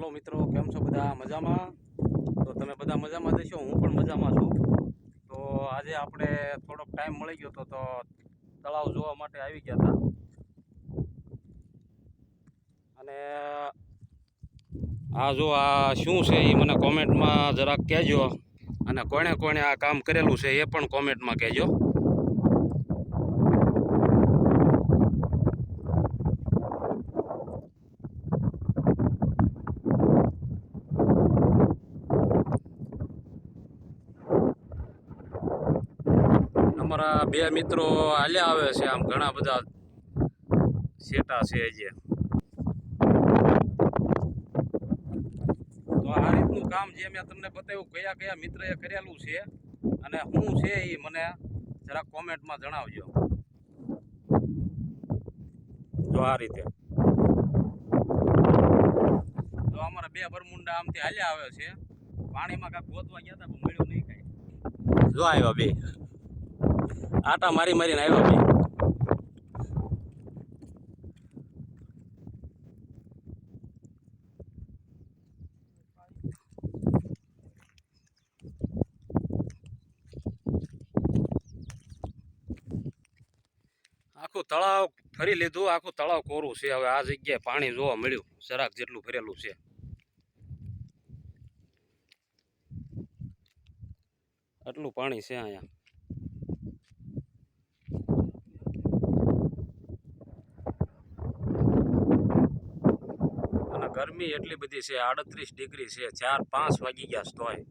હાલો મિત્રો, કેમ છો બધા? મજામાં? તો તમે બધા મજામાં જશો, હું પણ મજામાં છું. તો આજે આપણે થોડોક ટાઈમ મળી ગયો તો તળાવ જોવા માટે આવી ગયા હતા. અને આ જો આ શું છે એ મને કોમેન્ટમાં જરાક કહેજો, અને કોણે કોણે આ કામ કરેલું છે એ પણ કોમેન્ટમાં કહેજો. અમારા બે મિત્રો હાલ્યા આવે છે, આમ ઘણા બધા સેટા છે જે. તો આ રીતનું કામ જે મેં તમને બતાવ્યું, કયા કયા મિત્રએ કરેલું છે અને શું છે એ મને જરા કોમેન્ટમાં જણાવજો. જો આ રીતે તો અમારા બે બરમુંડા આમથી હાલ્યા આવે છે, પાણીમાં કાંઈક ગોતવા ગયા હતા પણ મળ્યું નહીં કાંઈ. જો આવ્યા બે, આટા મારી મારીને આવ્યા બે. આખું તળાવ ફરી લીધું, આખું તળાવ કોરું છે. હવે આ જગ્યાએ પાણી જોવા મળ્યું, જરાક જેટલું ભરેલું છે. આટલું પાણી છે અહીંયા. અને ગરમી એટલી બધી છે, 38 ડિગ્રી છે, 4-5 વાગી ગયા તોય.